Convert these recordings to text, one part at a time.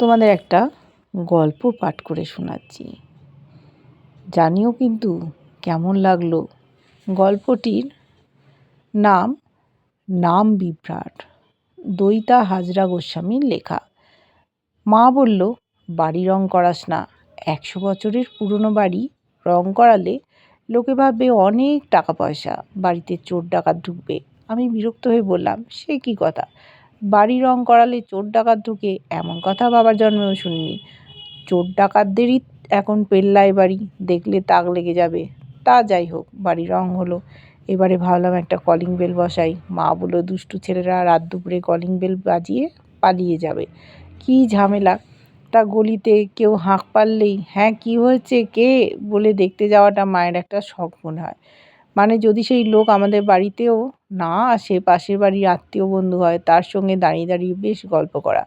তোমাদের একটা গল্প পাঠ করে শোনাচ্ছি। জানিও কিন্তু কেমন লাগলো। গল্পটির নাম নাম বিভ্রাট, দৈতা হাজরা গোস্বামীর লেখা। মা বলল, বাড়ি রং করাস না। 100 বছরের পুরনো বাড়ি রং করালে লোকে ভাববে অনেক টাকা পয়সা, বাড়িতে চোর ডাকাত ঢুকবে। আমি বিরক্ত হয়ে বললাম, সে কি কথা? বাড়ি রং করালে চোর ডাকাত ঢুকে, এমন কথা বাবার জন্মেও শুনিনি। চোর ডাকাতদেরই এখন পেল্লায় বাড়ি, দেখলে তাক লেগে যাবে। তা যাই হোক, বাড়ি রং হলো। এবারে ভাবলাম একটা কলিং বেল বসাই। মা বলল, দুষ্টু ছেলেরা রাত দুপুরে কলিং বেল বাজিয়ে পালিয়ে যাবে, কি ঝামেলা। তা গলিতে কেউ হাঁক পারলেই, হ্যাঁ কি হয়েছে, কে বলে দেখতে যাওয়াটা মায়ের একটা শখ মনে হয়। মানে যদি সেই লোক আমাদের বাড়িতেও না আসে, পাশের বাড়ির আত্মীয় বন্ধু হয়, তার সঙ্গে দাঁড়িয়ে দাঁড়িয়ে বেশ গল্প করা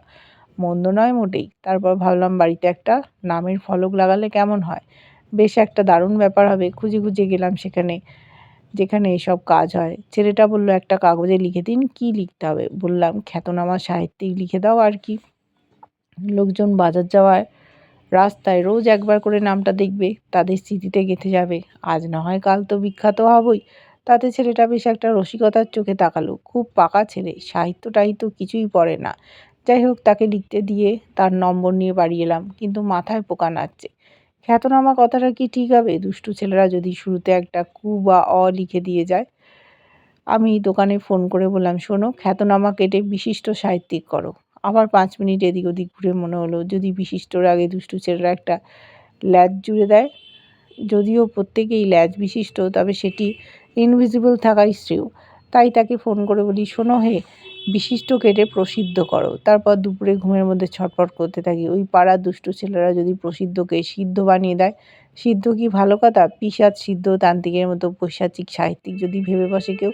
মন্দ নয় মোটেই। তারপর ভাবলাম বাড়িতে একটা নামের ফলক লাগালে কেমন হয়, বেশ একটা দারুণ ব্যাপার হবে। খুঁজে খুঁজে গেলাম সেখানে যেখানে এসব কাজ হয়। ছেলেটা বলল, একটা কাগজে লিখে দিন। কি লিখতে হবে? বললাম, খ্যাতনামা সাহিত্যিক লিখে দাও আর কি। লোকজন বাজার যাওয়ার রাস্তায় রোজ একবার করে নামটা দেখবে, তাদের স্মৃতিতে গেঁথে যাবে। আজ না হয় কাল তো বিখ্যাত হবই। তাতে ছেলেটা বেশ একটা রসিকতার চোখে তাকালো। খুব পাকা ছেলে, সাহিত্য টাহিত্য কিছুই পড়ে না। যাই হোক, তাকে লিখতে দিয়ে তার নম্বর নিয়ে বাড়ি এলাম, কিন্তু মাথায় পোকা নাচছে। খ্যাতনামা কথাটা কি ঠিক হবে? দুষ্টু ছেলেরা যদি শুরুতে একটা কু বা অ লিখে দিয়ে যায়। আমি দোকানে ফোন করে বললাম, শোনো, খ্যাতনামা কেটে বিশিষ্ট সাহিত্যিক করো। আবার 5 মিনিট এদিক ওদিক ঘুরে মনে হলো, যদি বিশিষ্টর আগে দুষ্টু ছেলেরা একটা ল্যাজ জুড়ে দেয়। যদিও প্রত্যেকেই ল্যাজ বিশিষ্ট, তবে সেটি ইনভিজিবল থাকাই শ্রেয়। তাই তাকে ফোন করে বলি, শোনো হে, বিশিষ্ট কেটে প্রসিদ্ধ করো। তারপর দুপুরে ঘুমের মধ্যে ছটফট করতে থাকি, ওই পাড়ার দুষ্টু ছেলেরা যদি প্রসিদ্ধকে সিদ্ধ বানিয়ে দেয়। সিদ্ধ কি ভালো কথা? পিশাচ সিদ্ধ তান্ত্রিকের মতো পৈশাচিক সাহিত্যিক যদি ভেবে বসে কেউ।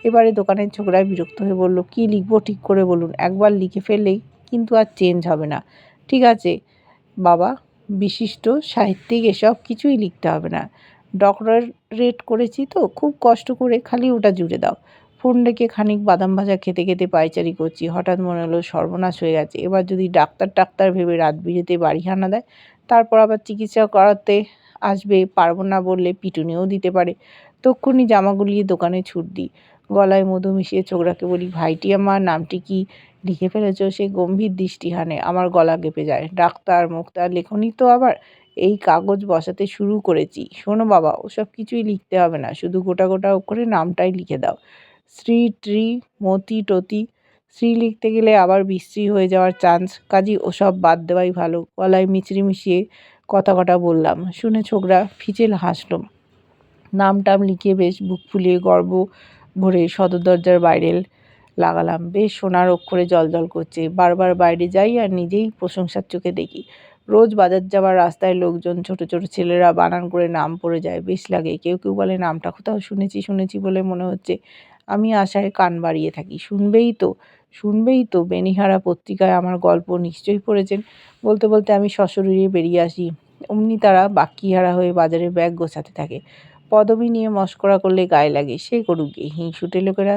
এবারে দোকানের ছোকরায় বিরক্ত হয়ে বলল, কি লিখবো ঠিক করে বলুন, একবার লিখে ফেললেই কিন্তু আর চেঞ্জ হবে না। ঠিক আছে বাবা, বিশিষ্ট সাহিত্যিক এসব কিছুই লিখতে হবে না। ডক্টরেট করেছি তো, খুব কষ্ট করে, খালি ওটা জুড়ে দাও। ফোন ডেকে খানিক বাদাম ভাজা খেতে খেতে পায়চারি করছি, হঠাৎ মনে হলো সর্বনাশ হয়ে গেছে। এবার যদি ডাক্তার ভেবে রাত বিরেতে বাড়ি হানা দেয়, তারপর আবার চিকিৎসা করাতে আসবে, পারবো না বললে পিটুনিও দিতে পারে। তক্ষুনি জামা গুলিয়ে দোকানে ছুট দিই। গলায় মধু মিশিয়ে ছোকরাকে বলি, ভাইটি আমার, নামটি কি লিখে ফেলেছ? সে গম্ভীর দৃষ্টি হানে। আমার গলা কেঁপে যায়। ডাক্তার মুক্তার লেখনি তো আবার? এই কাগজ বসাতে শুরু করেছি। শোনো বাবা, ওসব কিছুই লিখতে হবে না, শুধু গোটা গোটা করে নামটাই লিখে দাও। শ্রী ট্রি মতি টতি। শ্রী লিখতে গেলে আবার বিশ্রী হয়ে যাওয়ার চান্স, কাজী ওসব বাদ দেওয়াই ভালো। গলায় মিচড়ি মিশিয়ে কথা কটা বললাম। শুনে ছোকরা ফিচেল হাসল। নামটাম লিখে বেশ বুক ফুলিয়ে গর্ব ভরে সদর দরজার বাইরে লাগালাম। বেশ সোনার অক্ষরে জলজল করছে। বারবার বাইরে যাই আর নিজেই প্রশংসার চোখে দেখি। রোজ বাজার যাওয়ার রাস্তায় লোকজন, ছোট ছোট ছেলেরা বানান করে নাম পড়ে যায়, বেশ লাগে। কেউ কেউ বলে, নামটা কোথাও শুনেছি বলে মনে হচ্ছে। আমি আশায় কান বাড়িয়ে থাকি। শুনবেই তো বেনিহারা পত্রিকায় আমার গল্প নিশ্চয়ই পড়েছেন। বলতে বলতে আমি সশরীরে বেরিয়ে আসি। অমনি তারা বাক্যিহারা হয়ে বাজারে ব্যাগ গোছাতে থাকে। পদবি নিয়ে মশকরা করলে গায়ে লাগে। সে করুক গে, হিংসুটে লোকেরা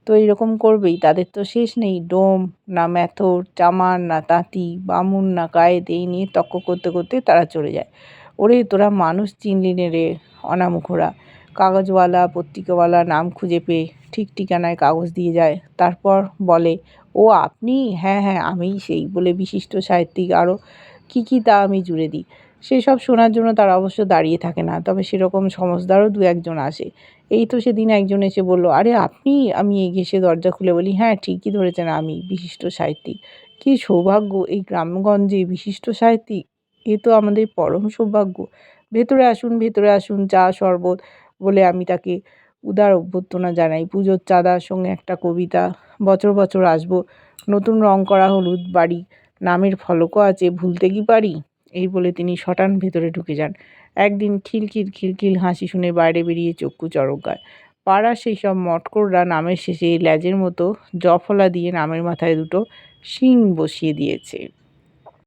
তো এইরকম করবেই, তাদের তো শেষ নেই। ডোম না মেথর, চামার না তাঁতি, বামুন না কায়েত, এই নিয়ে তক্ক করতে করতে তারা চলে যায়। ওরে তোরা মানুষ চিনলি নে রে অনামুখোরা। কাগজওয়ালা পত্রিকাওয়ালা নাম খুঁজে পেয়ে ঠিক ঠিকানায় কাগজ দিয়ে যায়। তারপর বলে, ও আপনি? হ্যাঁ হ্যাঁ আমিই সেই, বলে বিশিষ্ট সাহিত্যিক আরও কী তা আমি জুড়ে দিই। সেসব শোনার জন্য তারা অবশ্য দাঁড়িয়ে থাকে না, তবে সেরকম সমজদারও 2-1 আসে। এই তো সেদিন একজন এসে বলল, আরে আপনি? আমি এগিয়ে এসে দরজা খুলে বলি, হ্যাঁ ঠিকই ধরেছেন, আমি বিশিষ্ট সাহিত্যিক। কী সৌভাগ্য, এই গ্রামগঞ্জে বিশিষ্ট সাহিত্যিক, এ তো আমাদের পরম সৌভাগ্য। ভেতরে আসুন, চা শরবত, বলে আমি তাকে উদার অভ্যর্থনা জানাই। পুজোর চাঁদার সঙ্গে একটা কবিতা। বছর বছর আসবো। নতুন রং করা হলুদ বাড়ি, নামের ফলকও আছে, ভুলতে কি পারি? এই বলে তিনি শটান ভেতরে ঢুকে যান। একদিন খিলখিল হাসি শুনে বাইরে বেরিয়ে চক্ষু চরকায়। পাড়ার সেই সব মটকররা নামের শেষে ল্যাজের মতো জফলা দিয়ে নামের মাথায় দুটো শিং বসিয়ে দিয়েছে।